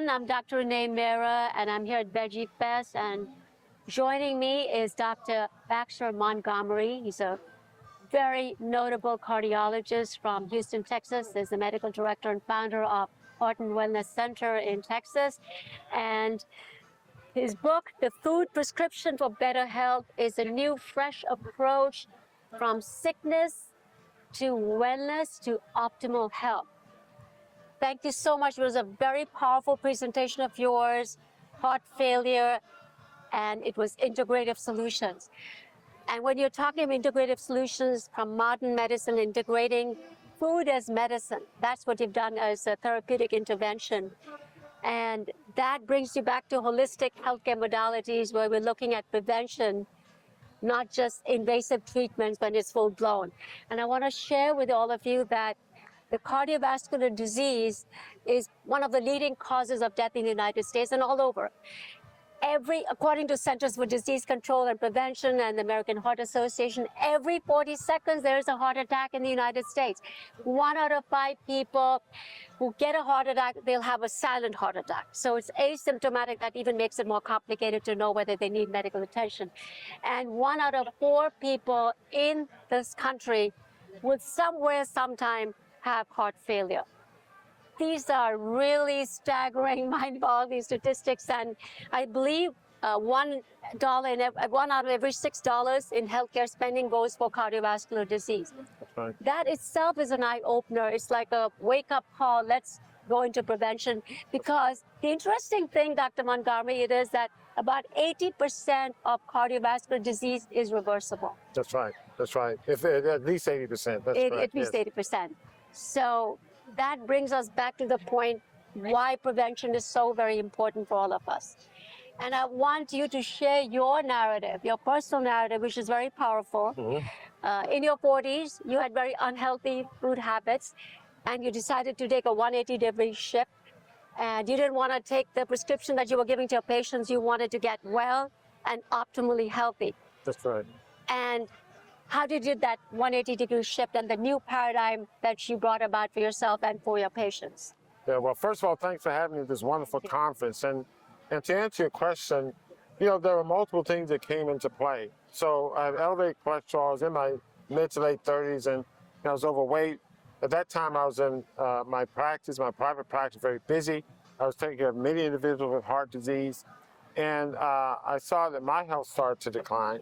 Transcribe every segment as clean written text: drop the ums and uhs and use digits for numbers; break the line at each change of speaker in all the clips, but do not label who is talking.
everyone. I'm Dr. Renee Mera, and I'm here at Veggie Fest. And joining me is Dr. Baxter Montgomery. He's a very notable cardiologist from Houston, Texas. He's the medical director and founder of Horton Wellness Center in Texas. And his book, The Food Prescription for Better Health, is a new, fresh approach from sickness to wellness to optimal health. Thank you so much. It was a very powerful presentation of yours, heart failure, and it was integrative solutions. And when you're talking about integrative solutions from modern medicine, integrating food as medicine, that's what you've done as a therapeutic intervention. And that brings you back to holistic healthcare modalities where we're looking at prevention, not just invasive treatments when it's full blown. And I want to share with all of you that the cardiovascular disease is one of the leading causes of death in the United States and all over. According to Centers for Disease Control and Prevention and the American Heart Association, every 40 seconds there is a heart attack in the United States. 1 out of 5 people who get a heart attack, they'll have a silent heart attack. So it's asymptomatic. That even makes it more complicated to know whether they need medical attention. And 1 out of 4 people in this country will somewhere, sometime have heart failure. These are really staggering, mind-boggling statistics, and I believe $1 out of every $6 in healthcare spending goes for cardiovascular disease.
That's right.
That itself is an eye-opener. It's like a wake-up call. Let's go into prevention, because the interesting thing, Dr. Montgomery, it is that about 80% of cardiovascular disease is reversible.
That's right. That's right. If at least 80%. That's correct.
At least 80%. So that brings us back to the point why prevention is so very important for all of us. And I want you to share your narrative, your personal narrative, which is very powerful.
Mm-hmm.
In your 40s, you had very unhealthy food habits, and you decided to take a 180-degree shift. And you didn't want to take the prescription that you were giving to your patients. You wanted to get well and optimally healthy.
That's right.
And how did you do that 180-degree shift and the new paradigm that you brought about for yourself and for your patients?
Yeah, well, first of all, thanks for having me at this wonderful conference. And to answer your question, there were multiple things that came into play. So I had elevated cholesterol. I was in my mid to late 30s, and I was overweight. At that time, I was in my private practice, very busy. I was taking care of many individuals with heart disease. And I saw that my health started to decline.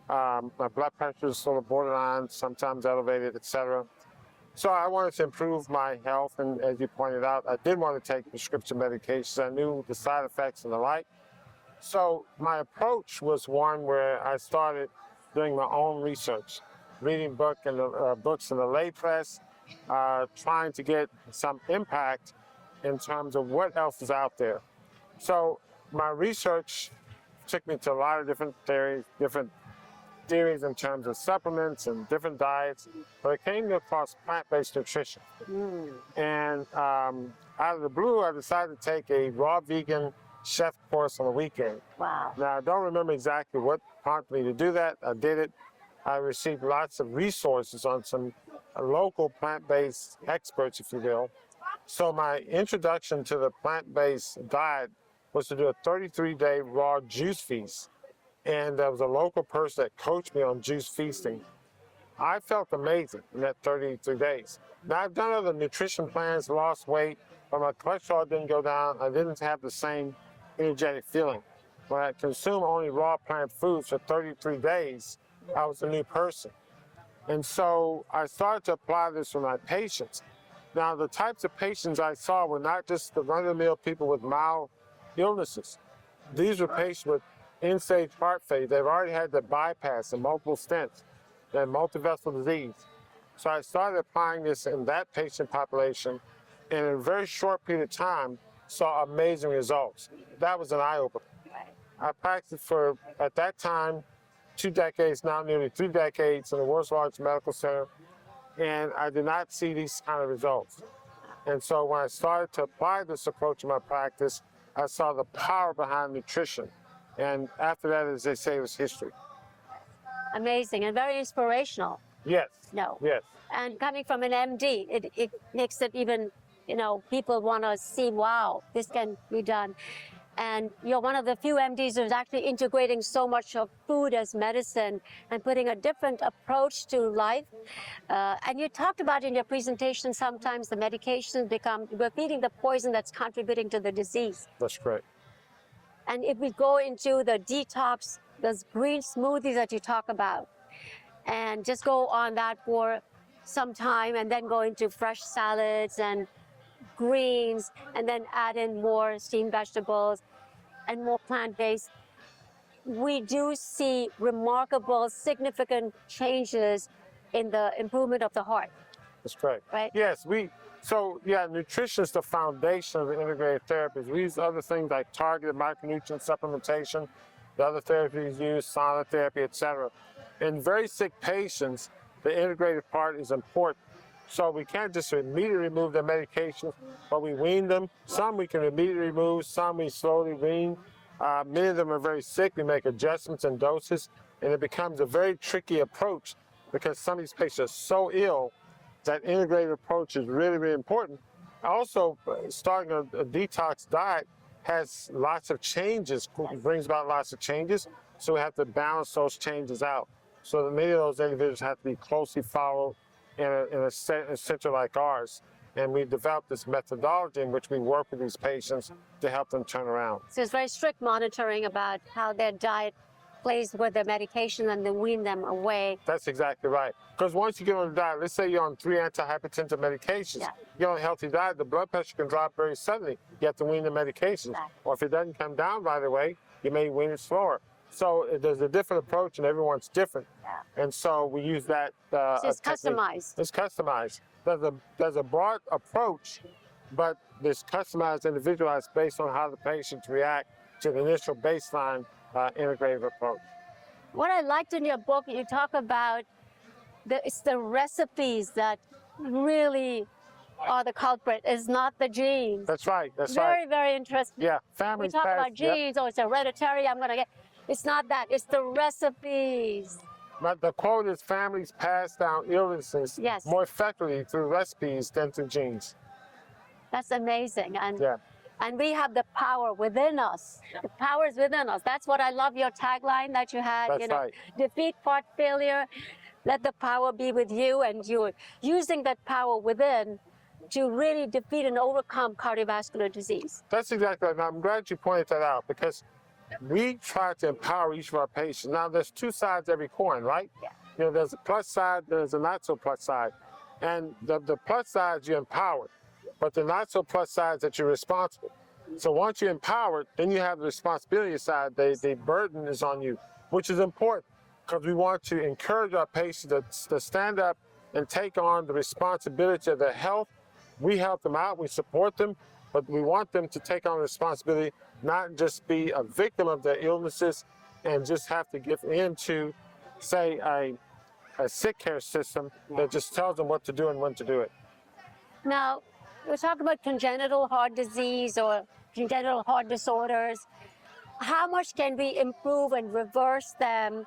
My blood pressure was sort of borderline, sometimes elevated, etc. So I wanted to improve my health, and as you pointed out, I did want to take prescription medications. I knew the side effects and the like. So my approach was one where I started doing my own research, reading books in the lay press, trying to get some impact in terms of what else is out there. So my research took me to a lot of different theories in terms of supplements and different diets, but I came across plant-based nutrition. And out of the blue, I decided to take a raw vegan chef course on the weekend.
Wow.
Now, I don't remember exactly what prompted me to do that. I did it. I received lots of resources on some local plant-based experts, if you will. So my introduction to the plant-based diet was to do a 33-day raw juice feast. And there was a local person that coached me on juice feasting. I felt amazing in that 33 days. Now, I've done other nutrition plans, lost weight, but my cholesterol didn't go down. I didn't have the same energetic feeling. When I consumed only raw plant foods for 33 days, I was a new person. And so I started to apply this with my patients. Now, the types of patients I saw were not just the run-of-the-mill people with mild illnesses. These were patients with end-stage heart failure. They've already had the bypass and multiple stents. They had multivessel disease. So I started applying this in that patient population, and in a very short period of time, saw amazing results. That was an eye-opener. I practiced for, at that time, 2 decades, now nearly 3 decades in the world's largest medical center, and I did not see these kind of results. And so when I started to apply this approach in my practice, I saw the power behind nutrition. And after that, as they say, it was history.
Amazing and very inspirational.
Yes.
No.
Yes.
And coming from an MD, it makes it even people want to see, wow, this can be done. And you're one of the few MDs who's actually integrating so much of food as medicine and putting a different approach to life. And you talked about in your presentation, sometimes the medications we're feeding the poison that's contributing to the disease.
That's correct.
And if we go into the detox, those green smoothies that you talk about, and just go on that for some time and then go into fresh salads and greens and then add in more steamed vegetables and more plant-based, we do see remarkable, significant changes in the improvement of the heart.
That's correct.
Right?
Yes, nutrition is the foundation of the integrated therapies. We use other things like targeted micronutrient supplementation, the other therapies use, sauna therapy, etc. In very sick patients, the integrated part is important. So we can't just immediately remove their medications, but we wean them. Some we can immediately remove, some we slowly wean. Many of them are very sick. We make adjustments in doses, and it becomes a very tricky approach because some of these patients are so ill that integrated approach is really, really important. Also, starting a detox diet has lots of changes, brings about lots of changes, so we have to balance those changes out. So that many of those individuals have to be closely followed in a center like ours. And we developed this methodology in which we work with these patients to help them turn around.
So it's very strict monitoring about how their diet plays with their medication and then wean them away.
That's exactly right. Because once you get on a diet, let's say you're on 3 antihypertensive medications, you're on a healthy diet, the blood pressure can drop very suddenly. You have to wean the medications.
Exactly.
Or if it doesn't come down right away, you may wean it slower. So there's a different approach and everyone's different.
Yeah.
And so we use that
So it's
technique.
customized.
It's customized. There's a broad approach, but it's customized, individualized based on how the patients react to the initial baseline integrative approach.
What I liked in your book, you talk about it's the recipes that really are the culprit. It's not the genes.
That's right. That's
very,
right.
very interesting.
Yeah,
We
families
talk
pass.
about genes, it's hereditary, I'm gonna get. It's not that, it's the recipes.
But the quote is families pass down illnesses more effectively through recipes than through genes.
That's amazing. And we have the power within us. The power is within us. That's what I love your tagline that you had.
That's right.
Defeat heart failure, let the power be with you, and you're using that power within to really defeat and overcome cardiovascular disease.
That's exactly right. Now, I'm glad you pointed that out because we try to empower each of our patients. Now, there's 2 sides to every coin, right?
Yeah.
There's a plus side, there's a not so plus side. And the plus side, you're empowered, but the not so plus side is that you're responsible. So once you're empowered, then you have the responsibility side. The burden is on you, which is important because we want to encourage our patients to stand up and take on the responsibility of their health. We help them out, we support them, but we want them to take on responsibility, not just be a victim of their illnesses and just have to give in to, say, a sick care system that just tells them what to do and when to do it.
Now, we're talking about congenital heart disease or congenital heart disorders. How much can we improve and reverse them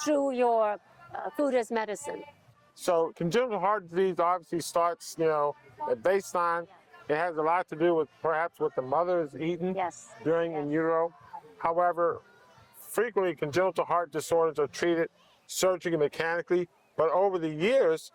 through your food as medicine?
So congenital heart disease obviously starts, at baseline. It has a lot to do with perhaps what the mother is eating during in utero. However, frequently congenital heart disorders are treated surgically, mechanically, but over the years,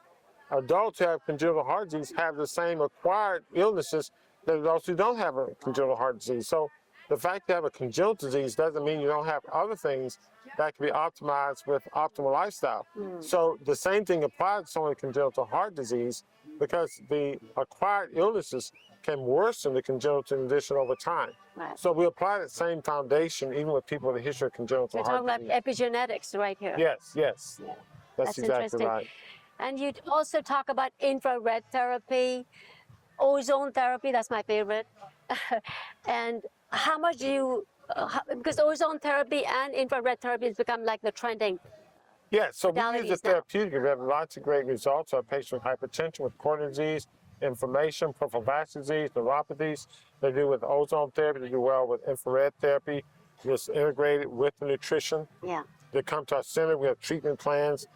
adults who have congenital heart disease have the same acquired illnesses that adults who don't have a congenital heart disease. So the fact you have a congenital disease doesn't mean you don't have other things that can be optimized with optimal lifestyle. So the same thing applies to someone with congenital heart disease because the acquired illnesses can worsen the congenital condition over time.
Right.
So we apply that same foundation even with people with a history of congenital heart disease.
You're talking about epigenetics right here.
Yes.
Yeah.
That's exactly
interesting.
right.
And you also talk about infrared therapy, ozone therapy, that's my favorite. And how much do you, because ozone therapy and infrared therapy has become like the trending.
Yeah, so we use the therapeutic. We have lots of great results. Our patients with hypertension, with coronary disease, inflammation, peripheral vascular disease, neuropathies. They do with ozone therapy. They do well with infrared therapy. It's integrated with the nutrition.
Yeah.
They come to our center. We have treatment plans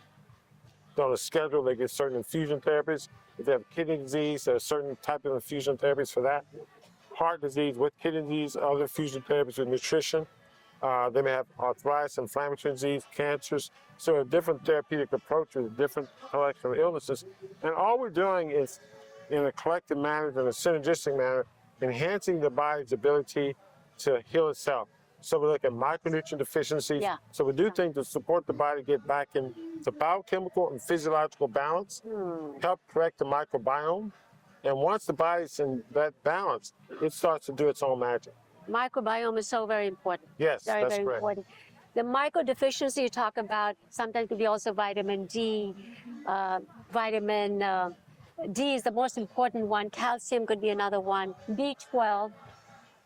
on a schedule. They get certain infusion therapies. If they have kidney disease, there are certain type of infusion therapies for that. Heart disease with kidney disease, other infusion therapies with nutrition. They may have arthritis, inflammatory disease, cancers. So there are different therapeutic approaches, different collection of illnesses. And all we're doing is, in a collective manner, in a synergistic manner, enhancing the body's ability to heal itself. So we look at micronutrient deficiencies.
Yeah.
So we do things to support the body get back into biochemical and physiological balance, help correct the microbiome. And once the body's in that balance, it starts to do its own magic.
Microbiome is so very important.
Yes,
Very,
that's
very
correct.
important. The micro deficiency you talk about sometimes could be also vitamin D. Vitamin D is the most important one. Calcium could be another one. B12.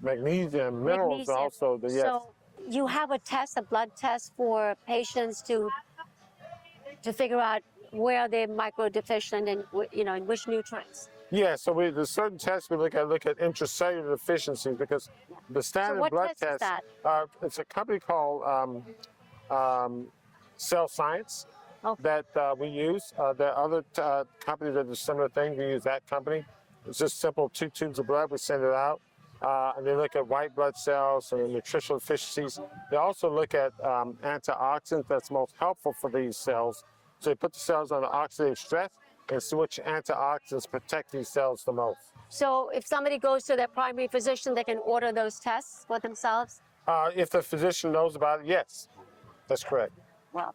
Magnesium, minerals
Magnesium.
also, yes.
So you have a test, a blood test for patients to figure out where they're micro deficient and in which nutrients.
Yeah, so there's certain tests we look at intracellular deficiencies because the standard
what
blood
test is that?
It's a company called Cell Science
Okay.
that we use. There are other companies that do similar things. We use that company. It's just simple 2 tubes of blood. We send it out. And they look at white blood cells and nutritional deficiencies. They also look at antioxidants that's most helpful for these cells. So they put the cells under oxidative stress and see which antioxidants protect these cells the most.
So if somebody goes to their primary physician, they can order those tests for themselves?
If the physician knows about it, yes, that's correct.
Well,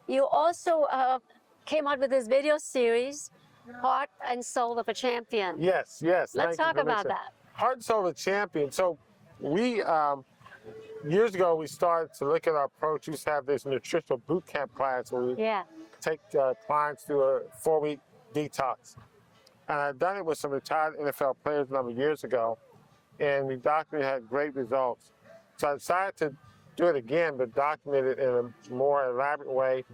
you also came out with this video series, Heart and Soul of a Champion.
Yes, yes.
Let's
thank you
talk
for
about
mentioning.
that.
Heart and Soul of a Champion. So we, years ago, we started to look at our approach. We used to have this nutritional boot camp class where we
Yeah.
take clients through a 4-week detox. And I've done it with some retired NFL players a number of years ago, and we documented had great results. So I decided to do it again, but document it in a more elaborate way.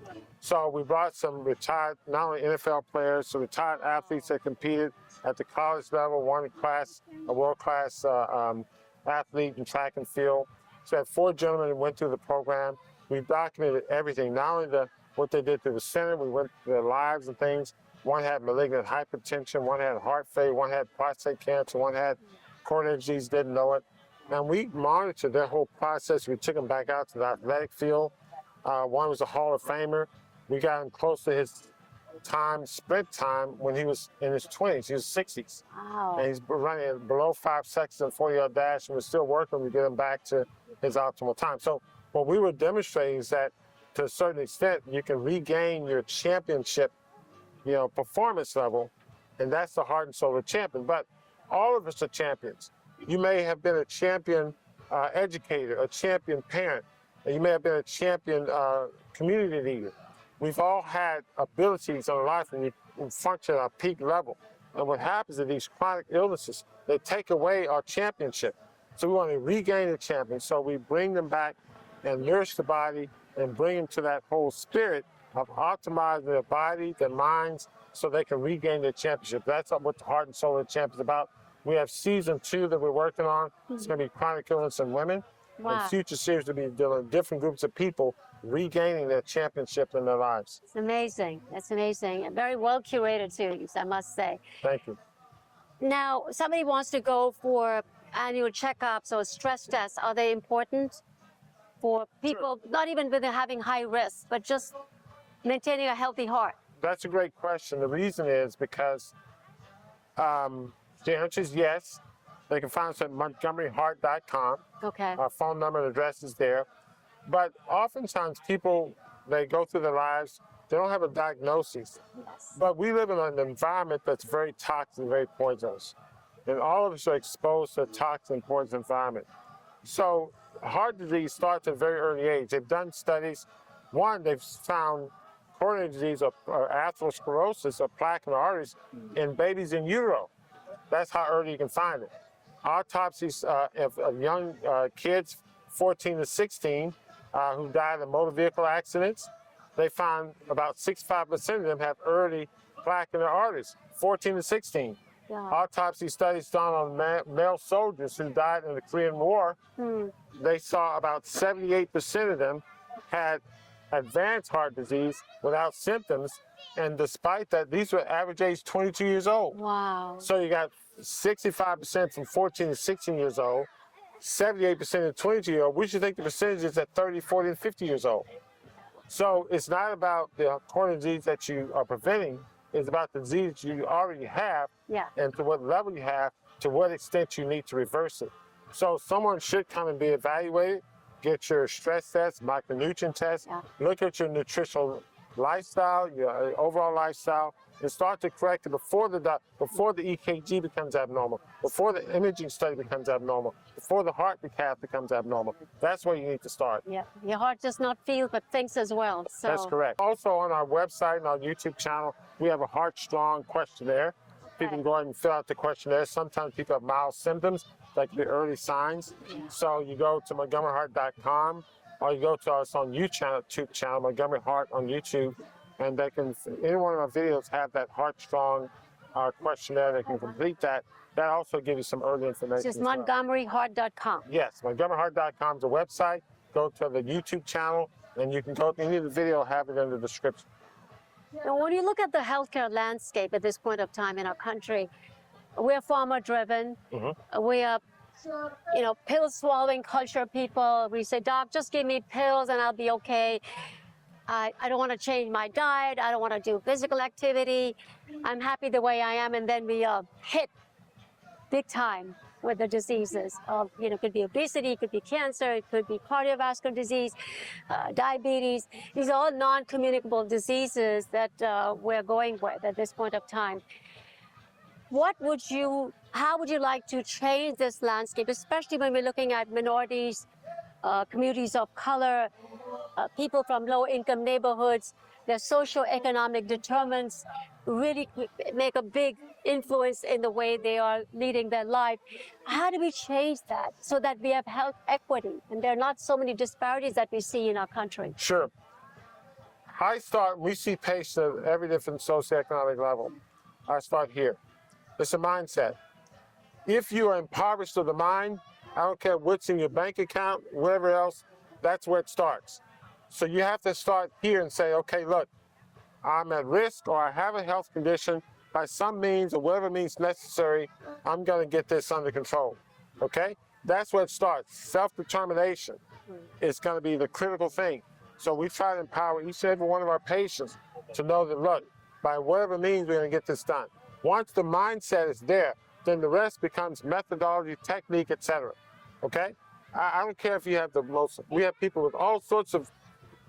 So we brought some retired, not only NFL players, some retired athletes that competed at the college level, one a world-class athlete in track and field. So I had 4 gentlemen that went through the program. We documented everything, not only what they did through the center, we went through their lives and things. One had malignant hypertension, one had heart failure, one had prostate cancer, one had coronary disease, didn't know it. And we monitored their whole process. We took them back out to the athletic field. One was a Hall of Famer. We got him close to his sprint time, when he was in his 20s. He was 60s.
Wow.
And he's running below 5 seconds in a 40-yard dash, and we're still working to get him back to his optimal time. So what we were demonstrating is that, to a certain extent, you can regain your championship, performance level, and that's the heart and soul of a champion. But all of us are champions. You may have been a champion educator, a champion parent, and you may have been a champion community leader. We've all had abilities in life when we function at our peak level. And what happens is these chronic illnesses, they take away our championship. So we want to regain the champion. So we bring them back and nourish the body and bring them to that whole spirit of optimizing their body, their minds, so they can regain their championship. That's what the Heart and Soul of the Champion is about. We have season 2 that we're working on. It's going to be chronic illness in women.
Wow.
And future series will be dealing with different groups of people regaining their championship in their lives.
It's amazing. It's amazing. A very well curated series, I must say.
Thank you.
Now, somebody wants to go for annual checkups or stress tests. Are they important for people, not even with having high risk, but just maintaining a healthy heart?
That's a great question. The reason is because the answer is yes. They can find us at montgomeryheart.com.
Okay.
Our phone number and address is there. But oftentimes people, they go through their lives, they don't have a diagnosis.
Yes.
But we live in an environment that's very toxic, very poisonous. And all of us are exposed to a toxic and poison environment. So heart disease starts at a very early age. They've done studies. One, they've found coronary disease or atherosclerosis or plaque in the arteries in babies in utero. That's how early you can find it. Autopsies of young kids, 14 to 16, who died in motor vehicle accidents, they found about 65% of them have early plaque in their arteries, 14 to 16.
Yeah.
Autopsy studies done on male soldiers who died in the Korean War, they saw about 78% of them had advanced heart disease without symptoms. And despite that, these were average age 22 years old.
Wow.
So you got 65% from 14 to 16 years old, 78% of 22-year-old. We should think the percentage is at 30, 40, and 50 years old. So it's not about the coronary disease that you are preventing. It's about the disease you already have,
Yeah.
and to what level you have, to what extent you need to reverse it. So someone should come and be evaluated, get your stress test, micronutrient test,
Yeah.
look at your nutritional lifestyle, your overall lifestyle, and start to correct it before the EKG becomes abnormal, before the imaging study becomes abnormal, before the heart cath becomes abnormal. That's where you need to start.
Yeah. Your heart does not feel, but thinks as well. So
That's correct. Also on our website and our YouTube channel, we have a Heart Strong questionnaire. People can go ahead and fill out the questionnaire. Sometimes people have mild symptoms, like the early signs. So you go to MontgomeryHeart.com, or you go to us on YouTube channel, Montgomery Heart on YouTube, and they can, any one of our videos have that Heart Strong questionnaire. They can complete that. That also gives you some early information.
it's just
as well.
MontgomeryHeart.com.
Yes, MontgomeryHeart.com is a website. Go to the YouTube channel, and you can go to any of the video, have it in the description.
Now, when you look at the healthcare landscape at this point of time in our country, we're pharma-driven. We are, pill-swallowing culture people. We say, Doc, just give me pills and I'll be okay. I don't want to change my diet. I don't want to do physical activity. I'm happy the way I am. And then we hit big time with the diseases of, it could be obesity, it could be cancer, it could be cardiovascular disease, diabetes. These are all non-communicable diseases that we're going with at this point of time. How would you like to change this landscape, especially when we're looking at minorities, communities of color, people from low-income neighborhoods? Their socioeconomic determinants really make a big influence in the way they are leading their life. How do we change that so that we have health equity and there are not so many disparities that we see in our country?
Sure. We see patients at every different socioeconomic level. I start here. It's a mindset. If you are impoverished of the mind, I don't care what's in your bank account, whatever else, that's where it starts. So you have to start here and say, okay, look, I'm at risk or I have a health condition. By some means or whatever means necessary, I'm going to get this under control. Okay? That's where it starts. Self-determination is going to be the critical thing. So we try to empower each and every one of our patients to know that, look, by whatever means, we're going to get this done. Once the mindset is there, then the rest becomes methodology, technique, etc. Okay? I don't care if you have we have people with all sorts of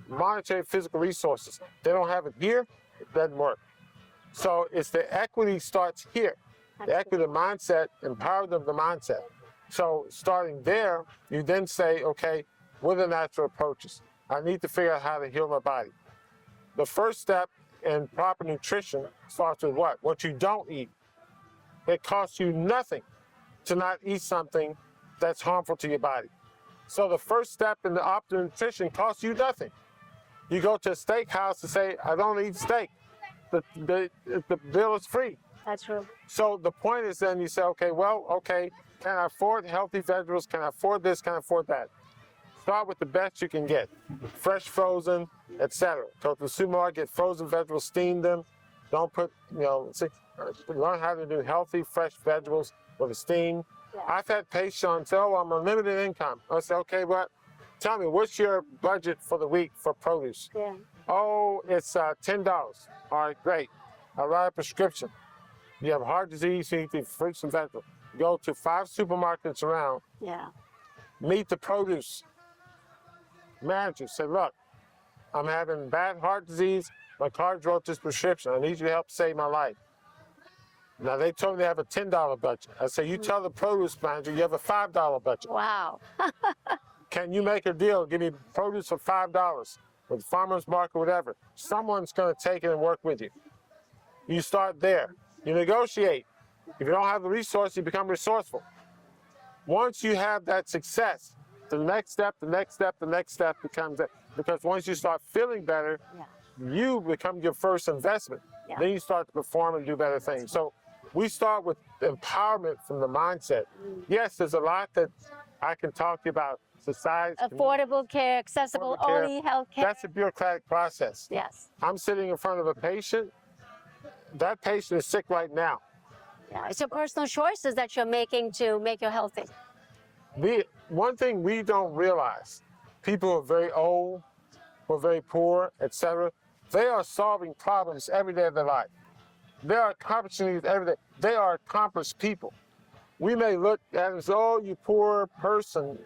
monetary, physical resources. They don't have it here, it doesn't work. So it's the equity starts here. The equity of the mindset, empowerment of the mindset. So starting there, you then say, okay, what are the natural approaches? I need to figure out how to heal my body. The first step in proper nutrition starts with what? What you don't eat. It costs you nothing to not eat something that's harmful to your body. So the first step in the optimal nutrition costs you nothing. You go to a steakhouse and say, I don't eat steak. The bill is free.
That's true.
So the point is then you say, okay, can I afford healthy vegetables? Can I afford this? Can I afford that? Start with the best you can get. Fresh, frozen, etc. Go to the supermarket, get frozen vegetables, steam them. Don't put, learn how to do healthy, fresh vegetables with a steam.
Yeah.
I've had patients say, I'm on limited income. I say, okay, but tell me, what's your budget for the week for produce?
Yeah.
Oh, it's $10. All right, great. I'll write a prescription. You have heart disease, you need fruits and vegetables. Go to 5 supermarkets around.
Yeah.
Meet the produce manager. Say, look, I'm having bad heart disease. My cardiologist wrote this prescription. I need you to help save my life. Now, they told me they have a $10 budget. I say, you tell the produce manager you have a $5 budget.
Wow.
Can you make a deal? Give me produce for $5 with farmer's market, whatever. Someone's going to take it and work with you. You start there. You negotiate. If you don't have the resource, you become resourceful. Once you have that success, the next step becomes that. Because once you start feeling better, you become your first investment.
Yeah.
Then you start to perform and do better things. So we start with empowerment from the mindset. Yes, there's a lot that I can talk to you about society.
Affordable care, accessible,
Affordable care.
only health care.
That's a bureaucratic process.
Yes.
I'm sitting in front of a patient. That patient is sick right now.
Yeah. It's your personal choices that you're making to make you healthy.
One thing we don't realize, people who are very old, who are very poor, etc., they are solving problems every day of their life. They are accomplishing these every day. They are accomplished people. We may look at them and say, oh, you poor person.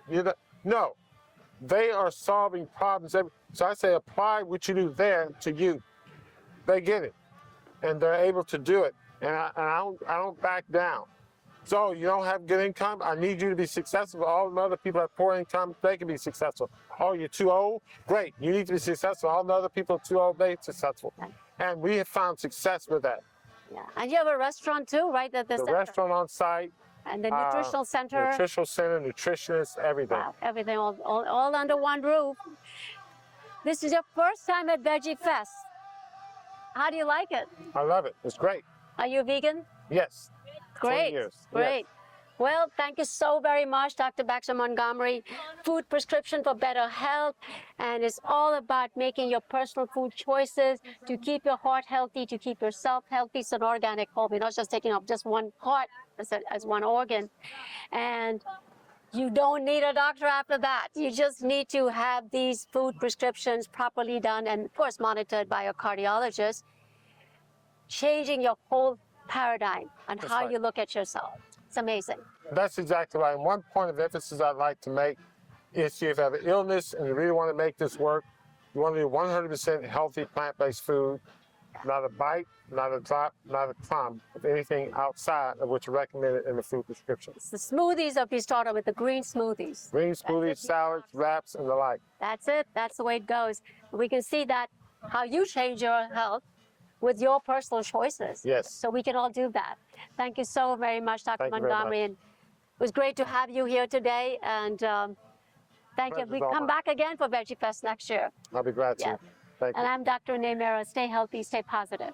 No, they are solving problems. So I say, apply what you do there to you. They get it, and they're able to do it. And I don't back down. So you don't have good income? I need you to be successful. All the other people have poor income, they can be successful. Oh, you're too old? Great, you need to be successful. All the other people are too old, they're successful. And we have found success with that.
Yeah. And you have a restaurant too, right? At the center.
Restaurant on site.
And the nutritional center.
Nutritional center, nutritionists, everything.
Wow, everything all under one roof. This is your first time at Veggie Fest. How do you like it?
I love it. It's great.
Are you vegan?
Yes.
Great.
20 years.
Great.
Yes.
Well, thank you so very much, Dr. Baxter Montgomery. Food prescription for better health, and it's all about making your personal food choices to keep your heart healthy, to keep yourself healthy. It's an organic whole. We're not just taking up just one heart as one organ, and you don't need a doctor after that. You just need to have these food prescriptions properly done and, of course, monitored by a cardiologist, changing your whole paradigm on
That's
how
right.
you look at yourself. It's amazing.
That's exactly right. And one point of emphasis I'd like to make is if you have an illness and you really want to make this work, you want to do 100% healthy plant-based food, not a bite, not a drop, not a crumb of anything outside of what's recommended in the food prescription.
It's the smoothies that we started with, the green smoothies.
Green smoothies, salads, wraps, and the like.
That's it. That's the way it goes. We can see that how you change your health with your personal choices.
Yes.
So we can all do that. Thank you so very much, Dr.
Thank you very
Montgomery.
much.
And it was great to have you here today. And thank you.
Pleasure's
We
all
come
mine.
back again for Veggie Fest next year.
I'll be glad to.
Yeah.
Thank you.
And I'm Dr. Nemera. Stay healthy, stay positive.